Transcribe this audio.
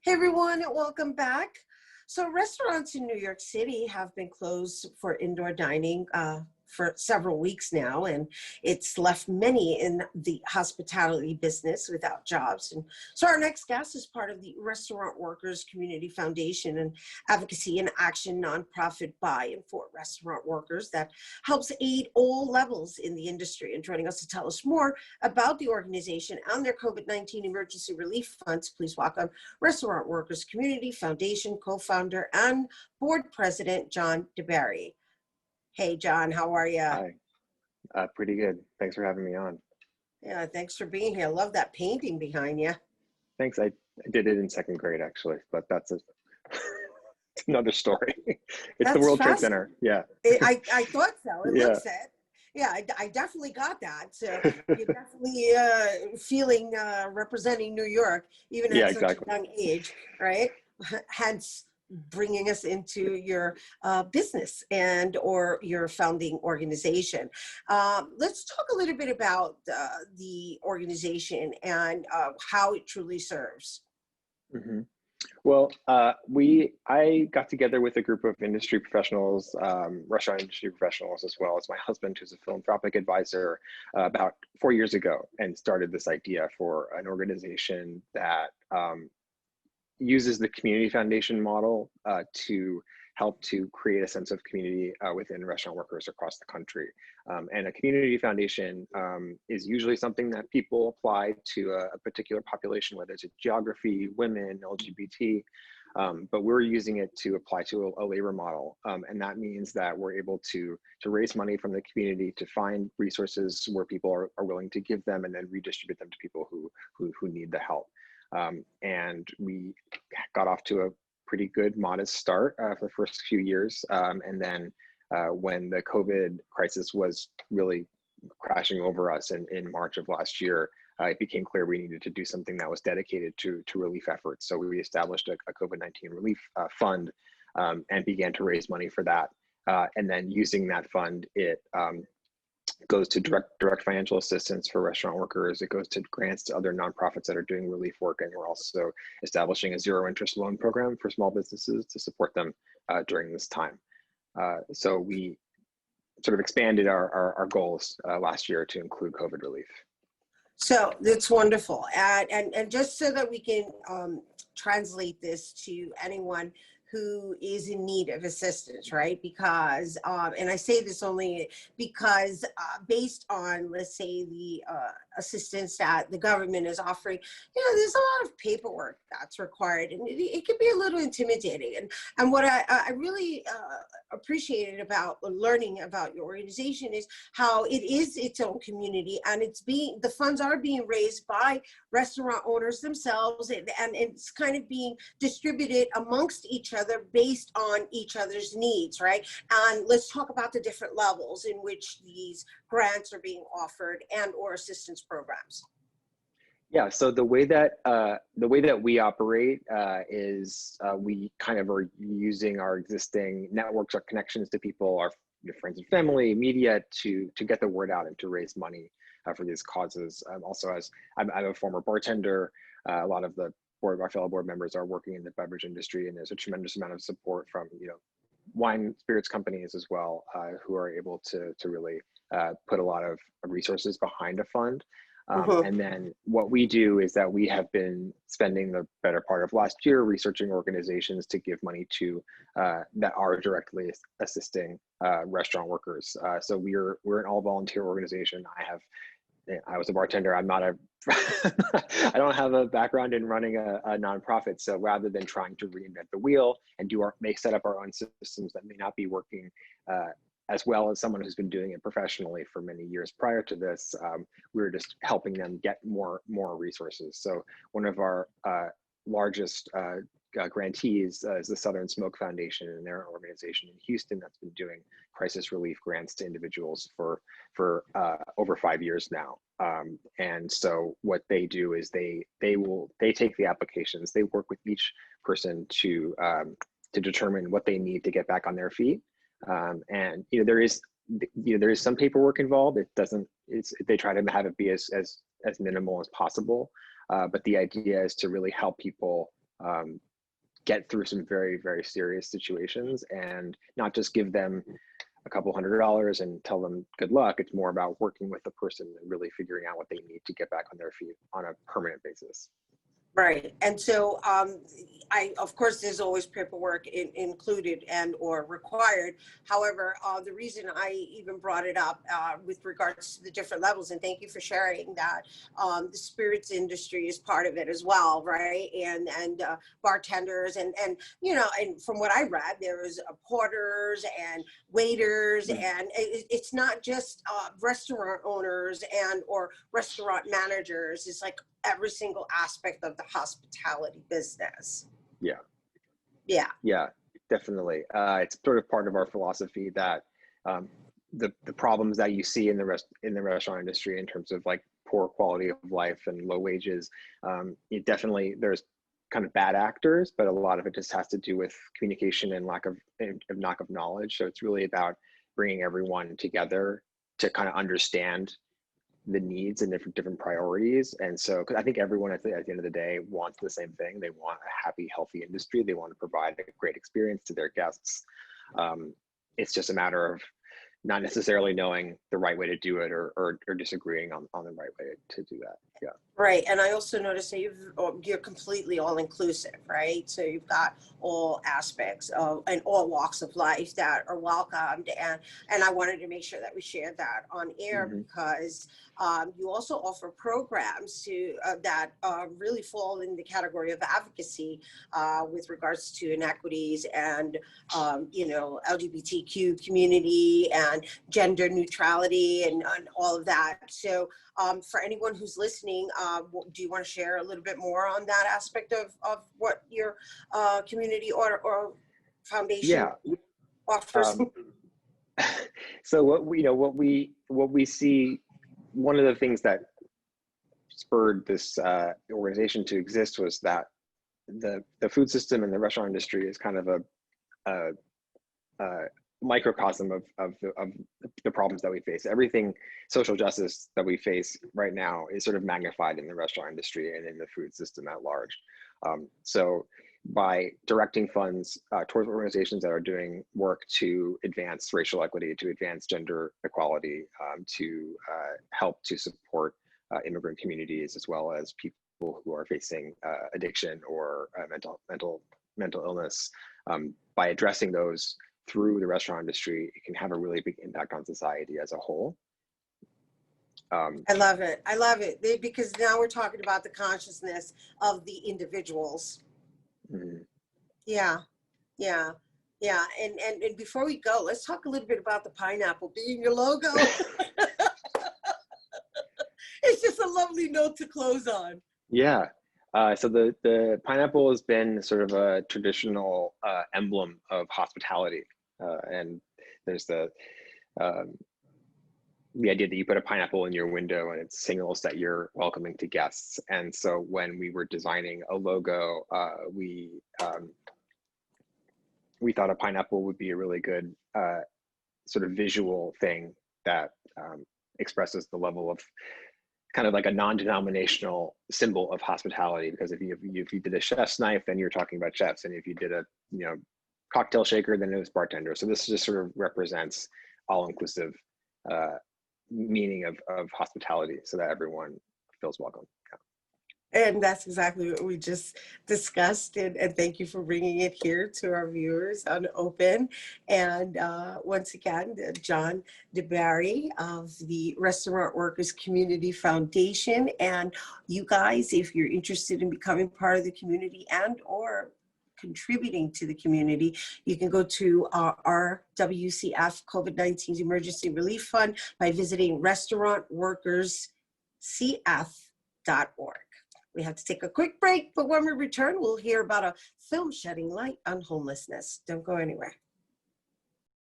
Hey everyone, and welcome back. So restaurants in New York City have been closed for indoor dining for several weeks now, and it's left many in the hospitality business without jobs. And so our next guest is part of the Restaurant Workers Community Foundation, an advocacy and action nonprofit by and for restaurant workers that helps aid all levels in the industry. And joining us to tell us more about the organization and their COVID-19 emergency relief funds, please welcome Restaurant Workers Community Foundation co-founder and board president, John deBary. Hey, John, how are you? Hi, pretty good. Thanks for having me on. Yeah, thanks for being here. Love that painting behind you. Thanks. I did it in second grade, actually, but that's another story. It's That's the World Trade Center. Yeah. I thought so. It Yeah. looks it. Yeah, I definitely got that. So you're definitely feeling representing New York, even Yeah, at such exactly. a young age, right? Hence bringing us into your business and or your founding organization. Let's talk a little bit about the organization and how it truly serves. hmm Well, I got together with a group of industry professionals, restaurant industry professionals, as well as my husband, who's a philanthropic advisor, about 4 years ago, and started this idea for an organization that uses the community foundation model to help to create a sense of community within restaurant workers across the country. And a community foundation is usually something that people apply to a particular population, whether it's a geography, women, LGBT, but we're using it to apply to a labor model. And that means that we're able to raise money from the community, to find resources where people are willing to give them, and then redistribute them to people who need the help. And we got off to a pretty good, modest start for the first few years. And then when the COVID crisis was really crashing over us in March of last year, it became clear we needed to do something that was dedicated to relief efforts. So we established a COVID-19 relief fund and began to raise money for that. And then using that fund, it goes to direct financial assistance for restaurant workers. It goes to grants to other nonprofits that are doing relief work. And we're also establishing a zero interest loan program for small businesses to support them during this time. So we sort of expanded our goals last year to include COVID relief. So that's wonderful. And just so that we can translate this to anyone who is in need of assistance, right? Because, and I say this only because based on, let's say, the assistance that the government is offering, there's a lot of paperwork that's required, and it can be a little intimidating. And what I really appreciated about learning about your organization is how it is its own community, and the funds are being raised by restaurant owners themselves, and it's kind of being distributed amongst each other based on each other's needs, right? And let's talk about the different levels in which these grants are being offered and or assistance programs. Yeah, so the way that we operate is we kind of are using our existing networks, our connections to people, our friends and family, media to get the word out and to raise money for these causes. Also, as I'm a former bartender, a lot of our fellow board members are working in the beverage industry, and there's a tremendous amount of support from wine spirits companies as well, who are able to really put a lot of resources behind a fund. And then what we do is that we have been spending the better part of last year researching organizations to give money to that are directly assisting restaurant workers. So we're an all volunteer organization. I was a bartender. I'm not I don't have a background in running a nonprofit. So rather than trying to reinvent the wheel and set up our own systems that may not be working as well as someone who's been doing it professionally for many years prior to this, we were just helping them get more resources. So one of our largest grantees is the Southern Smoke Foundation, and their organization in Houston that's been doing crisis relief grants to individuals for over 5 years now. And so what they do is they take the applications, they work with each person to determine what they need to get back on their feet. And there is some paperwork involved. They try to have it be as minimal as possible. But the idea is to really help people get through some very, very serious situations, and not just give them a couple $100 and tell them good luck. It's more about working with the person and really figuring out what they need to get back on their feet on a permanent basis. Right. And so of course, there's always paperwork included and or required. However, the reason I even brought it up with regards to the different levels, and thank you for sharing that, the spirits industry is part of it as well, right? And bartenders and and from what I read, there's porters and waiters, and it's not just restaurant owners and or restaurant managers. It's like every single aspect of the hospitality business. Yeah, Definitely. It's sort of part of our philosophy that the problems that you see in the restaurant industry in terms of like poor quality of life and low wages, there's kind of bad actors, but a lot of it just has to do with communication and lack of knowledge. So it's really about bringing everyone together to kind of understand the needs and different priorities. And so, because I think everyone at the end of the day wants the same thing. They want a happy, healthy industry. They want to provide a great experience to their guests. It's just a matter of not necessarily knowing the right way to do it or disagreeing on the right way to do that. Yeah. Right. And I also noticed that you're completely all inclusive, right? So you've got all aspects of and all walks of life that are welcomed. And I wanted to make sure that we shared that on air because you also offer programs that really fall in the category of advocacy with regards to inequities and, LGBTQ community and gender neutrality and all of that. So for anyone who's listening, do you want to share a little bit more on that aspect of what your community or foundation offers? So what we see, one of the things that spurred this organization to exist was that the food system and the restaurant industry is kind of a microcosm of the problems that we face. Everything social justice that we face right now is sort of magnified in the restaurant industry and in the food system at large. So by directing funds towards organizations that are doing work to advance racial equity, to advance gender equality, to help to support immigrant communities, as well as people who are facing addiction or mental illness, by addressing those through the restaurant industry, it can have a really big impact on society as a whole. I love it because now we're talking about the consciousness of the individuals. Yeah. And before we go, let's talk a little bit about the pineapple being your logo. It's just a lovely note to close on. Yeah. So the pineapple has been sort of a traditional emblem of hospitality. And there's the idea that you put a pineapple in your window and it signals that you're welcoming to guests. And so when we were designing a logo, we thought a pineapple would be a really good sort of visual thing that expresses the level of kind of like a non-denominational symbol of hospitality. Because if you did a chef's knife, then you're talking about chefs, and if you did a cocktail shaker, then it was bartender. So this just sort of represents all-inclusive meaning of hospitality, so that everyone feels welcome. And that's exactly what we just discussed. And thank you for bringing it here to our viewers on Open. And once again, John deBary of the Restaurant Workers Community Foundation. And you guys, if you're interested in becoming part of the community and or contributing to the community, you can go to our WCF COVID-19 Emergency Relief Fund by visiting restaurantworkerscf.org. We have to take a quick break, but when we return, we'll hear about a film shedding light on homelessness. Don't go anywhere.